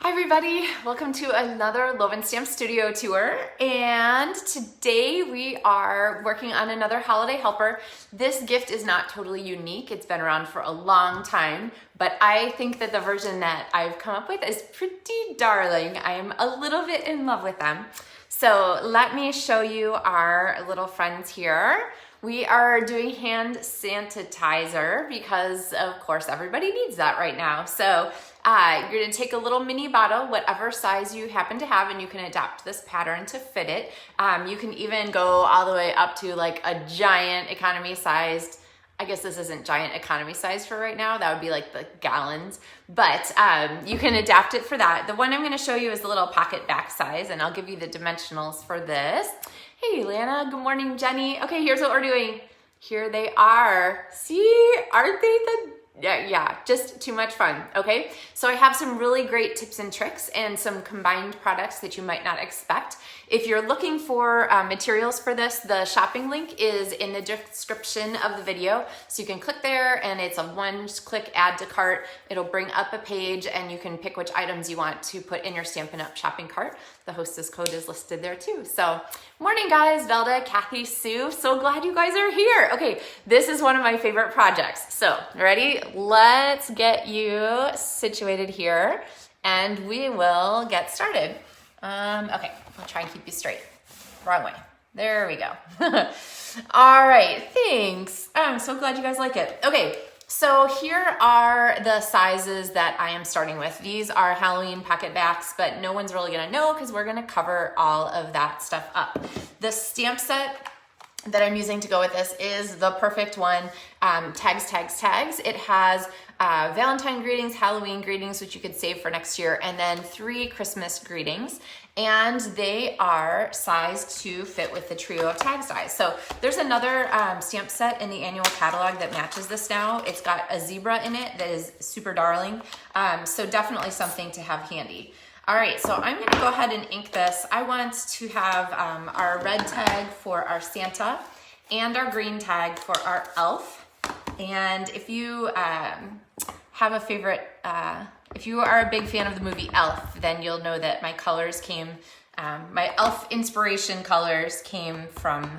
Hi everybody, welcome to another Loven Stamp Studio tour, and today we are working on another holiday helper. This gift is not totally unique, it's been around for a long time, but I think that the version that I've come up with is pretty darling. I am a little bit in love with them. So let me show you our little friends here. We are doing hand sanitizer because of course everybody needs that right now. So you're gonna take a little mini bottle, whatever size you happen to have, and you can adapt this pattern to fit it. You can even go all the way up to like a giant economy sized, I guess this isn't giant economy size for right now, that would be like the gallons, but you can adapt it for that. The one I'm gonna show you is the little pocket back size, and I'll give you the dimensionals for this. Hey Lana, good morning Jenny. Okay, here's what we're doing. Here they are. See, aren't they the yeah, just too much fun, okay? So I have some really great tips and tricks and some combined products that you might not expect. If you're looking for materials for this, the shopping link is in the description of the video. So you can click there and it's a one-click add to cart. It'll bring up a page and you can pick which items you want to put in your Stampin' Up! Shopping cart. The hostess code is listed there too. So, morning guys, Velda, Kathy, Sue, so glad you guys are here. Okay, this is one of my favorite projects. So, ready? Let's get you situated here and we will get started. Okay, I'll try and keep you straight. Wrong way. There we go. All right, thanks. I'm so glad you guys like it. Okay, so here are the sizes that I am starting with. These are Halloween pocket backs, but no one's really gonna know because we're gonna cover all of that stuff up. The stamp set that I'm using to go with this is the perfect one. Tags, tags, tags. It has Valentine greetings, Halloween greetings, which you could save for next year, and then 3 Christmas greetings. And they are sized to fit with the trio of tag size. So there's another stamp set in the annual catalog that matches this now. It's got a zebra in it that is super darling. So definitely something to have handy. All right, so I'm gonna go ahead and ink this. I want to have our red tag for our Santa and our green tag for our elf. And if you have a favorite, if you are a big fan of the movie Elf, then you'll know that my colors came, my elf inspiration colors came from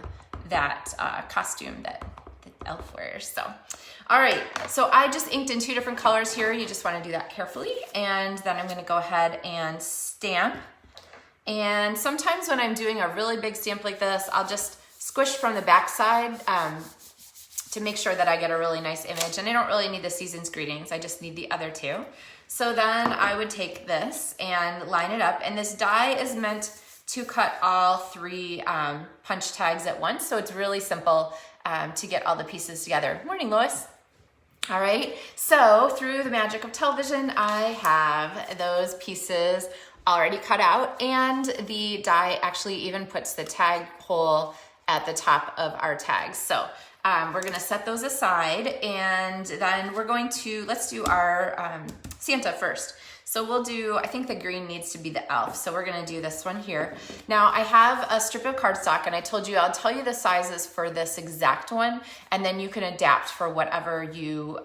that costume that the elf wears, so. All right, so I just inked in 2 different colors here. You just wanna do that carefully. And then I'm gonna go ahead and stamp. And sometimes when I'm doing a really big stamp like this, I'll just squish from the back side to make sure that I get a really nice image. And I don't really need the season's greetings, I just need the other 2. So then I would take this and line it up. And this die is meant to cut all 3 punch tags at once. So it's really simple to get all the pieces together. Morning, Lois. All right, so through the magic of television, I have those pieces already cut out, and the die actually even puts the tag hole at the top of our tags. So we're gonna set those aside, and then we're going to, let's do our Santa first. So we'll do, I think the green needs to be the elf. So we're gonna do this one here. Now I have a strip of cardstock, and I told you, I'll tell you the sizes for this exact one, and then you can adapt for whatever you,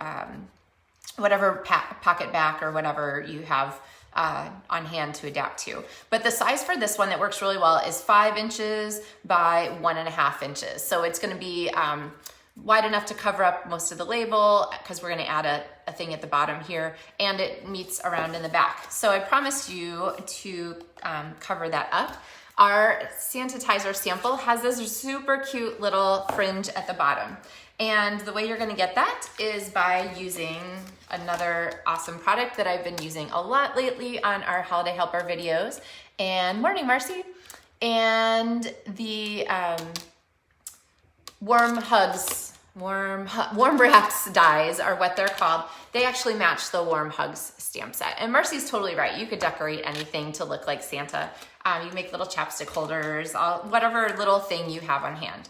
whatever pocket back or whatever you have on hand to adapt to. But the size for this one that works really well is 5 inches by 1.5 inches. So it's gonna be wide enough to cover up most of the label because we're gonna add a thing at the bottom here, and it meets around in the back. So I promised you to cover that up. Our SantaTizer sample has this super cute little fringe at the bottom. And the way you're gonna get that is by using another awesome product that I've been using a lot lately on our Holiday Helper videos. And morning, Marcy. And the Warm Wraps dies are what they're called. They actually match the Warm Hugs stamp set. And Mercy's totally right. You could decorate anything to look like Santa. You can make little chapstick holders, whatever little thing you have on hand.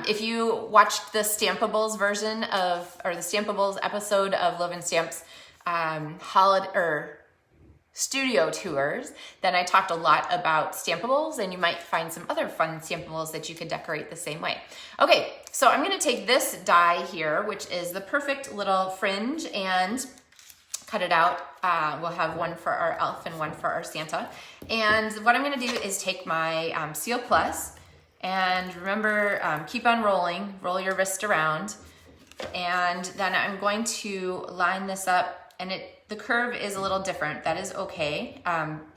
If you watched the Stampables version of, or the Stampables episode of Loven Stamps studio tours, then I talked a lot about Stampables, and you might find some other fun Stampables that you could decorate the same way. Okay, so I'm gonna take this die here, which is the perfect little fringe, and cut it out. We'll have one for our elf and one for our Santa. And what I'm gonna do is take my Seal Plus, and remember, keep on rolling, roll your wrist around. And then I'm going to line this up, and the curve is a little different. That is okay.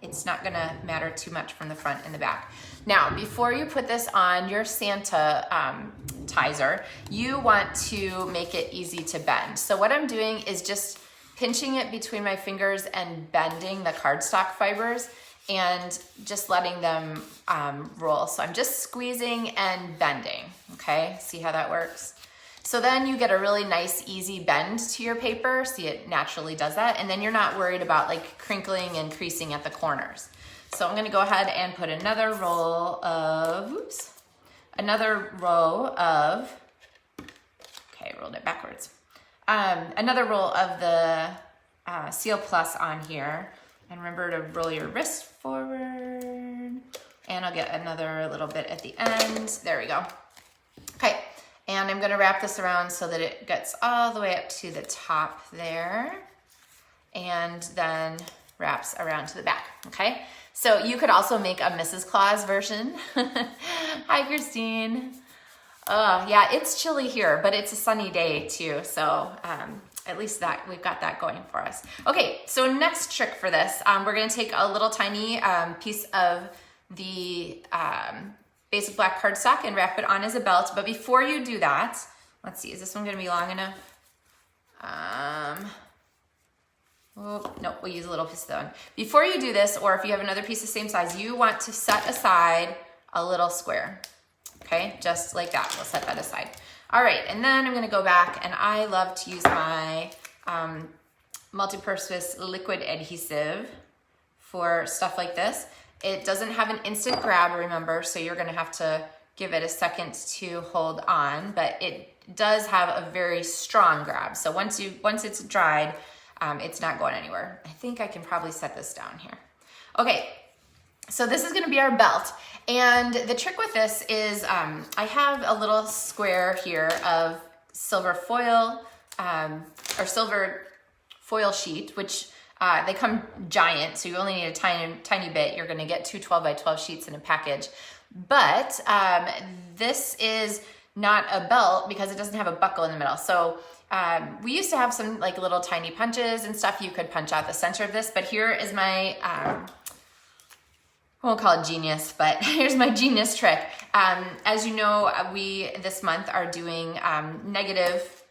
It's not gonna matter too much from the front and the back. Now, before you put this on your SantaTizer, you want to make it easy to bend. So what I'm doing is just pinching it between my fingers and bending the cardstock fibers and just letting them roll. So I'm just squeezing and bending, okay? See how that works? So then you get a really nice, easy bend to your paper. See, it naturally does that. And then you're not worried about like crinkling and creasing at the corners. So I'm gonna go ahead and put another row of, okay, rolled it backwards. Another roll of the Seal Plus on here. And remember to roll your wrist forward. And I'll get another little bit at the end. There we go. Okay, and I'm gonna wrap this around so that it gets all the way up to the top there. And then wraps around to the back, okay? So you could also make a Mrs. Claus version. Hi, Christine. Yeah, it's chilly here, but it's a sunny day too. So at least that we've got that going for us. Okay, so next trick for this, we're gonna take a little tiny piece of the basic black cardstock and wrap it on as a belt. But before you do that, let's see, is this one gonna be long enough? Oh, no, we'll use a little piece of that one. Before you do this, or if you have another piece the same size, you want to set aside a little square. Okay, just like that, we'll set that aside. All right, and then I'm gonna go back, and I love to use my multi-purpose liquid adhesive for stuff like this. It doesn't have an instant grab, remember, so you're gonna have to give it a second to hold on, but it does have a very strong grab. So once it's dried, it's not going anywhere. I think I can probably set this down here. Okay, so this is gonna be our belt. And the trick with this is I have a little square here of silver foil, or silver foil sheet, which they come giant, so you only need a tiny bit. You're gonna get 2 12 by 12 sheets in a package. But this is not a belt because it doesn't have a buckle in the middle. So we used to have some like little tiny punches and stuff. You could punch out the center of this, but here is my, I won't call it genius, but here's my genius trick. As you know, we this month are doing negative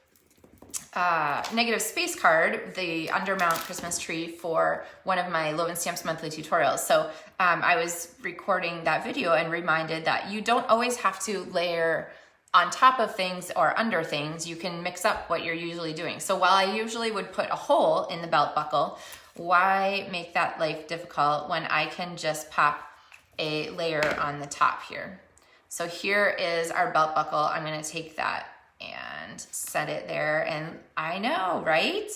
space card, the undermount Christmas tree for one of my Loven Stamps monthly tutorials. So I was recording that video and reminded that you don't always have to layer on top of things or under things. You can mix up what you're usually doing. So while I usually would put a hole in the belt buckle, why make that life difficult when I can just pop a layer on the top here? So here is our belt buckle. I'm gonna take that and set it there, and I know, right?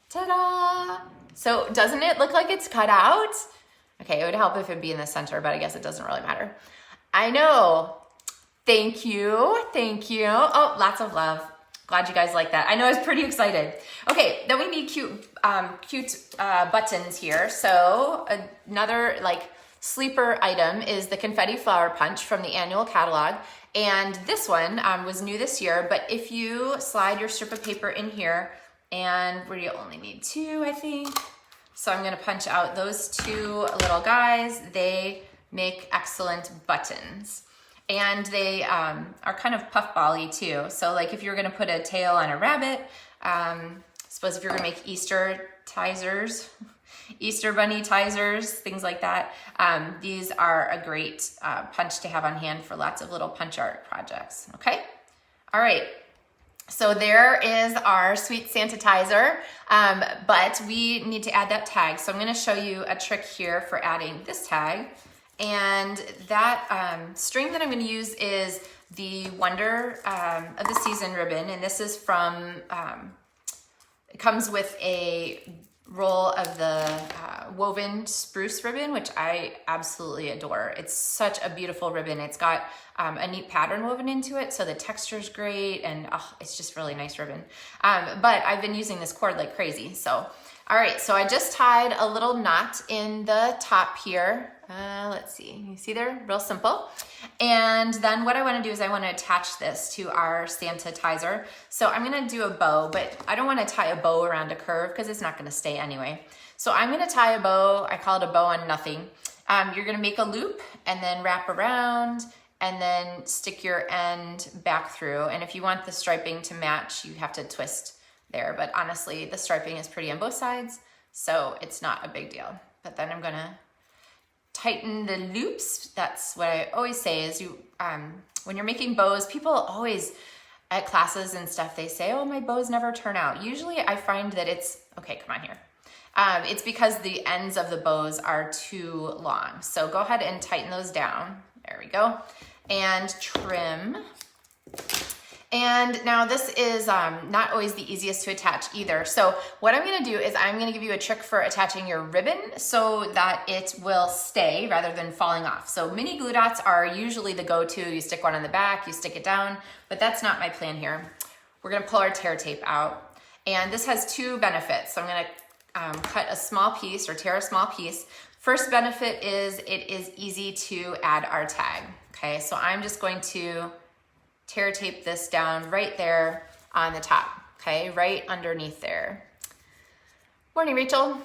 Ta-da! So doesn't it look like it's cut out? Okay, it would help if it'd be in the center, but I guess it doesn't really matter. I know. Thank you, thank you. Oh, lots of love. Glad you guys like that. I know I was pretty excited. Okay, then we need cute buttons here. So another like sleeper item is the confetti flower punch from the annual catalog. And this one was new this year, but if you slide your strip of paper in here, and where you only need 2, I think. So I'm gonna punch out those 2 little guys. They make excellent buttons. And they are kind of puffball-y too. So like if you're gonna put a tail on a rabbit, suppose if you're gonna make Easter tizers, Easter bunny tizers, things like that, these are a great punch to have on hand for lots of little punch art projects, okay? All right, so there is our sweet SantaTizer, but we need to add that tag. So I'm gonna show you a trick here for adding this tag. And that string that I'm gonna use is the Wonder of the Season ribbon. And this is from, it comes with a roll of the woven spruce ribbon, which I absolutely adore. It's such a beautiful ribbon. It's got a neat pattern woven into it, so the texture's great, and it's just really nice ribbon. But I've been using this cord like crazy. So All right, so I just tied a little knot in the top here. Let's see, you see there, real simple. And then what I wanna do is I wanna attach this to our SantaTizer. So I'm gonna do a bow, but I don't wanna tie a bow around a curve because it's not gonna stay anyway. So I'm gonna tie a bow, I call it a bow on nothing. You're gonna make a loop and then wrap around and then stick your end back through. And if you want the striping to match, you have to twist there. But honestly, the striping is pretty on both sides, so it's not a big deal. But then I'm gonna tighten the loops. That's what I always say is when you're making bows, people always at classes and stuff, they say, oh, my bows never turn out. Usually I find that okay, come on here. It's because the ends of the bows are too long. So go ahead and tighten those down. There we go. And trim. And now this is not always the easiest to attach either. So what I'm gonna do is I'm gonna give you a trick for attaching your ribbon so that it will stay rather than falling off. So mini glue dots are usually the go-to. You stick one on the back, you stick it down, but that's not my plan here. We're gonna pull our tear tape out. And this has two benefits. So I'm gonna cut a small piece or tear a small piece. First benefit is it is easy to add our tag. Okay, so I'm just going to tear tape this down right there on the top, okay, right underneath there. Morning, Rachel.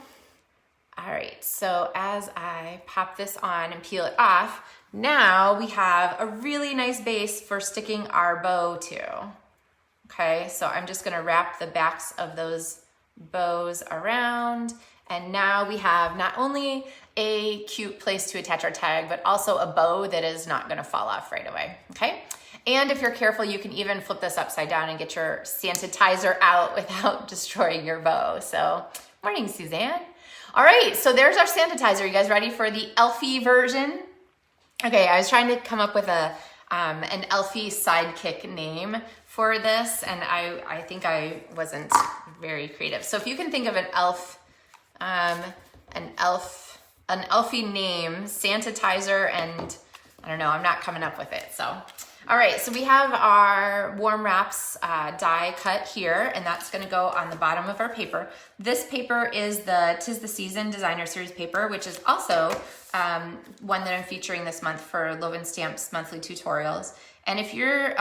All right, so as I pop this on and peel it off, now we have a really nice base for sticking our bow to. Okay, so I'm just gonna wrap the backs of those bows around, and now we have not only a cute place to attach our tag, but also a bow that is not gonna fall off right away, okay? And if you're careful, you can even flip this upside down and get your SantaTizer out without destroying your bow. So, morning, Suzanne. All right, so there's our SantaTizer. You guys ready for the Elfie version? Okay, I was trying to come up with an Elfie sidekick name for this, and I think I wasn't very creative. So if you can think of an Elfie name, SantaTizer, and I don't know, I'm not coming up with it, so. All right, so we have our warm wraps die cut here, and that's gonna go on the bottom of our paper. This paper is the 'Tis the Season Designer Series paper, which is also one that I'm featuring this month for Loven Stamps monthly tutorials. And if you're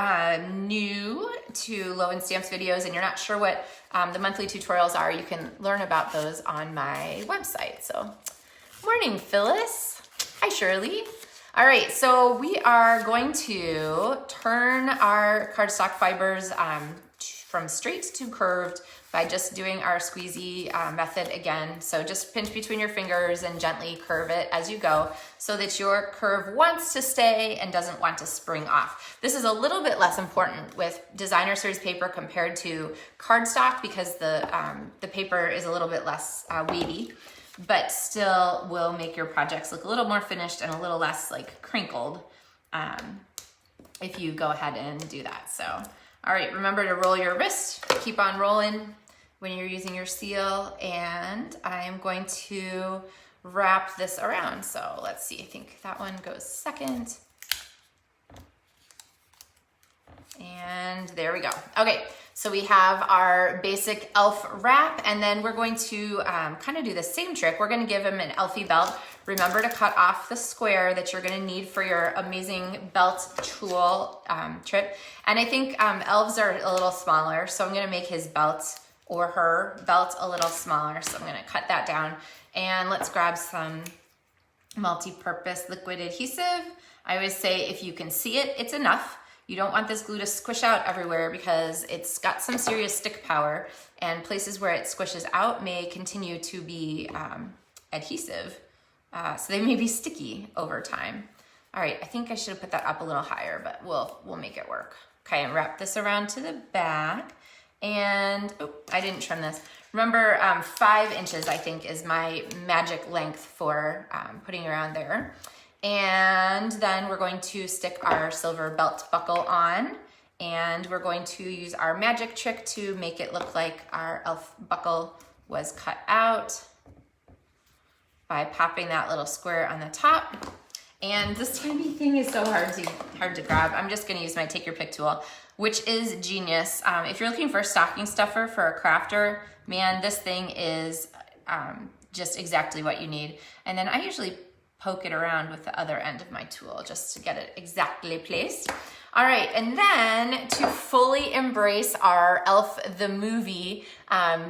new to Loven Stamps videos and you're not sure what the monthly tutorials are, you can learn about those on my website. So, morning, Phyllis. Hi, Shirley. All right, so we are going to turn our cardstock fibers from straight to curved by just doing our squeezy method again. So just pinch between your fingers and gently curve it as you go so that your curve wants to stay and doesn't want to spring off. This is a little bit less important with designer series paper compared to cardstock because the paper is a little bit less weighty, but still will make your projects look a little more finished and a little less like crinkled if you go ahead and do that. So, all right, remember to roll your wrist, keep on rolling when you're using your seal, and I am going to wrap this around. So let's see, I think that one goes second. And there we go. Okay, so we have our basic elf wrap, and then we're going to kind of do the same trick. We're gonna give him an Elfie belt. Remember to cut off the square that you're gonna need for your amazing belt tool trip. And I think elves are a little smaller, so I'm gonna make his belt or her belt a little smaller. So I'm gonna cut that down, and let's grab some multi-purpose liquid adhesive. I always say if you can see it, it's enough. You don't want this glue to squish out everywhere because it's got some serious stick power, and places where it squishes out may continue to be adhesive. So they may be sticky over time. All right, I think I should have put that up a little higher, but we'll make it work. Okay, and wrap this around to the back. And, oh, I didn't trim this. Remember, 5 inches, I think, is my magic length for putting around there. And then we're going to stick our silver belt buckle on, and we're going to use our magic trick to make it look like our elf buckle was cut out by popping that little square on the top. And this tiny thing is so hard to grab. I'm just gonna use my take your pick tool, which is genius. If you're looking for a stocking stuffer for a crafter, man, this thing is just exactly what you need. And then I usually poke it around with the other end of my tool just to get it exactly placed. All right, and then to fully embrace our Elf the movie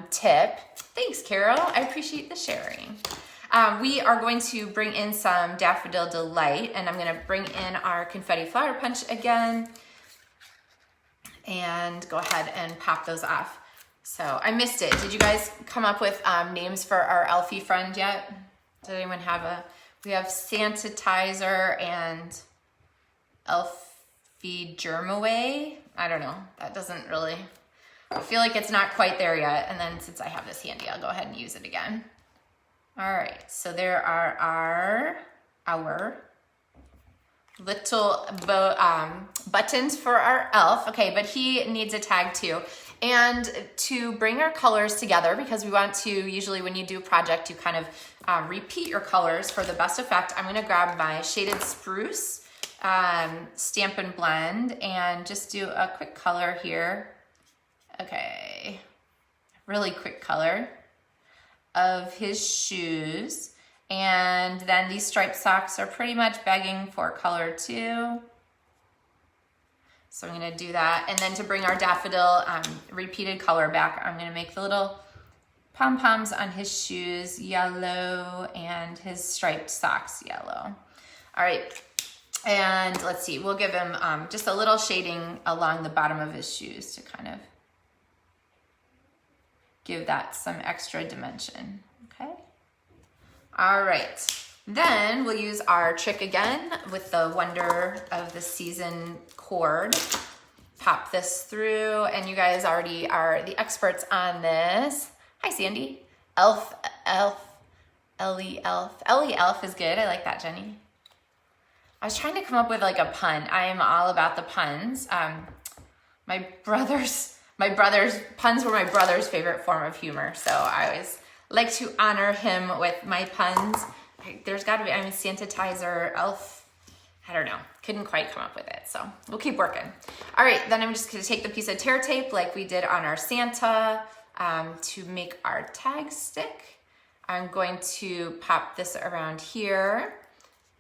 tip, thanks Carol, I appreciate the sharing. We are going to bring in some Daffodil Delight, and I'm gonna bring in our Confetti Flower Punch again and go ahead and pop those off. So I missed it. Did you guys come up with names for our Elfie friend yet? Did anyone have we have SantaTizer and Elfie Germ-Away. I don't know, that doesn't really, I feel like it's not quite there yet. And then since I have this handy, I'll go ahead and use it again. All right, so there are our little buttons for our elf. Okay, but he needs a tag too. And to bring our colors together, because we want to, usually when you do a project, you kind of repeat your colors for the best effect. I'm gonna grab my Shaded Spruce Stamp and Blend and just do a quick color here. Okay, really quick color of his shoes. And then these striped socks are pretty much begging for color too. So I'm gonna do that. And then to bring our daffodil repeated color back, I'm gonna make the little pom-poms on his shoes yellow and his striped socks yellow. All right, and let's see, we'll give him just a little shading along the bottom of his shoes to kind of give that some extra dimension, okay? All right, then we'll use our trick again with the Wonder of the Season cord. Pop this through, and you guys already are the experts on this. Hi, Sandy. Ellie Elf is good. I like that, Jenny. I was trying to come up with like a pun. I am all about the puns. My brother's puns were my brother's favorite form of humor, so I always like to honor him with my puns. There's got to be, I mean, SantaTizer, Elf, I don't know, couldn't quite come up with it, so we'll keep working. All right, then I'm just gonna take the piece of tear tape like we did on our Santa to make our tag stick. I'm going to pop this around here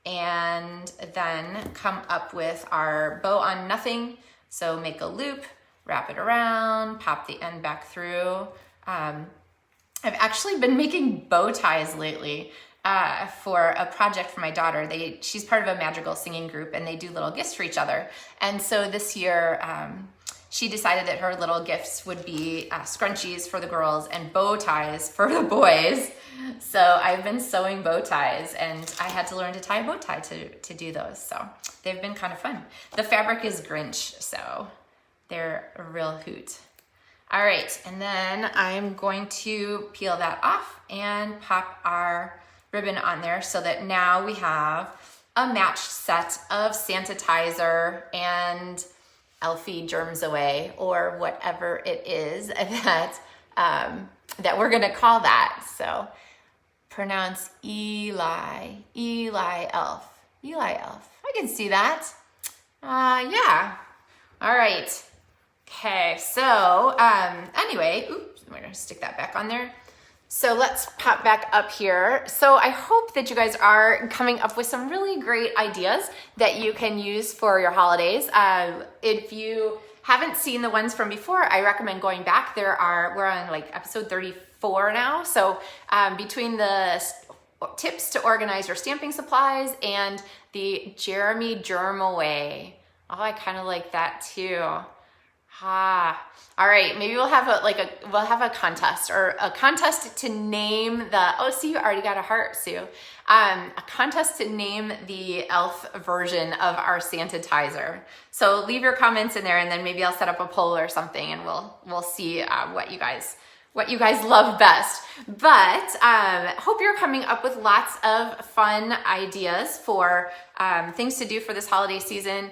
and then come up with our bow on nothing. So make a loop, wrap it around, pop the end back through. I've actually been making bow ties lately for a project for my daughter. She's part of a magical singing group and they do little gifts for each other. And so this year, she decided that her little gifts would be scrunchies for the girls and bow ties for the boys. So I've been sewing bow ties and I had to learn to tie a bow tie to do those. So they've been kind of fun. The fabric is Grinch, so they're a real hoot. All right, and then I'm going to peel that off and pop our ribbon on there so that now we have a matched set of SantaTizer and Elfie Germ-Away, or whatever it is that we're gonna call that. So pronounce Eli Elf. I can see that. Yeah. All right. Okay, so anyway, oops, we're gonna stick that back on there. So let's pop back up here. So I hope that you guys are coming up with some really great ideas that you can use for your holidays. If you haven't seen the ones from before, I recommend going back. We're on like episode 34 now. So between the tips to organize your stamping supplies and the Elfie Germ-Away. Oh, I kind of like that too. All right, maybe we'll have a contest, or a contest to name see, you already got a heart, Sue. A contest to name the elf version of our SantaTizer. So leave your comments in there and then maybe I'll set up a poll or something and we'll see what you guys love best. But hope you're coming up with lots of fun ideas for things to do for this holiday season.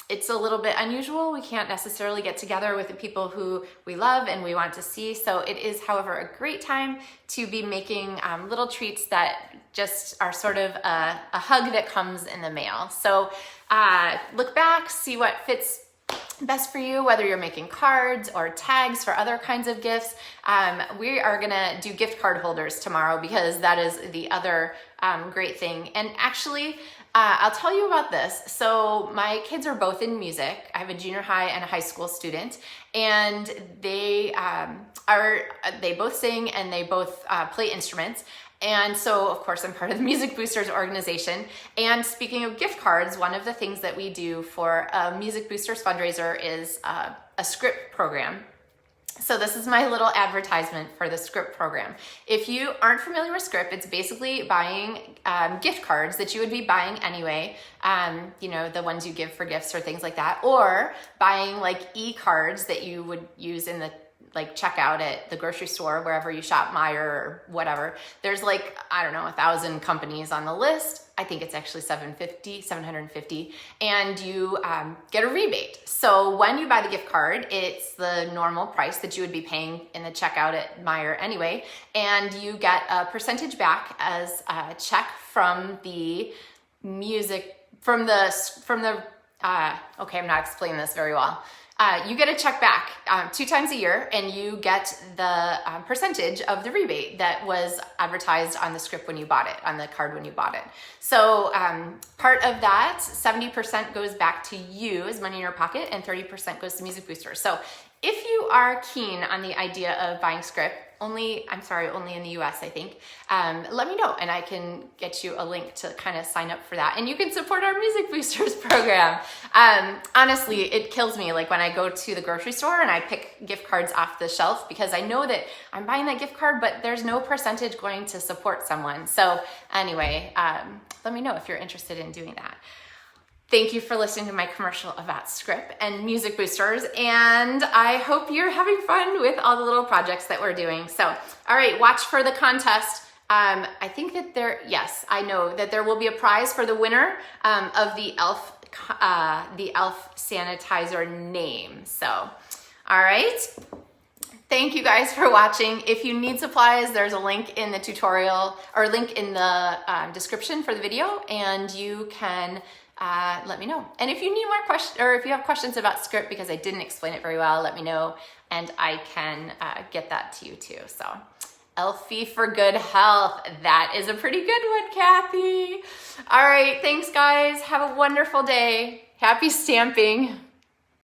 It's a little bit unusual. We can't necessarily get together with the people who we love and we want to see. So it is, however, a great time to be making little treats that just are sort of a hug that comes in the mail. So look back, see what fits best for you, whether you're making cards or tags for other kinds of gifts. We are gonna do gift card holders tomorrow because that is the other great thing. And actually, I'll tell you about this. So my kids are both in music. I have a junior high and a high school student, and they both sing and they both play instruments. And so, of course, I'm part of the Music Boosters organization. And speaking of gift cards, one of the things that we do for a Music Boosters fundraiser is a script program. So this is my little advertisement for the script program. If you aren't familiar with script, it's basically buying gift cards that you would be buying anyway, you know, the ones you give for gifts or things like that, or buying like e-cards that you would use in the checkout at the grocery store, wherever you shop, Meijer or whatever. There's like, I don't know, 1,000 companies on the list. I think it's actually 750, and you get a rebate. So when you buy the gift card, it's the normal price that you would be paying in the checkout at Meijer anyway, and you get a percentage back as a check from the music, okay, I'm not explaining this very well. You get a check back 2 times a year, and you get the percentage of the rebate that was advertised on the script when you bought it, on the card when you bought it. So part of that, 70% goes back to you as money in your pocket, and 30% goes to Music Boosters. So if you are keen on the idea of buying script, only in the US, I think, let me know and I can get you a link to kind of sign up for that. And you can support our Music Boosters program. Honestly, it kills me like when I go to the grocery store and I pick gift cards off the shelf, because I know that I'm buying that gift card, but there's no percentage going to support someone. So anyway, let me know if you're interested in doing that. Thank you for listening to my commercial about script and Music Boosters, and I hope you're having fun with all the little projects that we're doing. So, all right, watch for the contest. I think that I know that there will be a prize for the winner of the Elf SantaTizer name. So, all right. Thank you guys for watching. If you need supplies, there's a link in the tutorial or link in the description for the video, and you can let me know. And if you need more questions, or if you have questions about script because I didn't explain it very well, let me know and I can get that to you too. So, Elfie for good health. That is a pretty good one, Kathy. All right, thanks guys. Have a wonderful day. Happy stamping.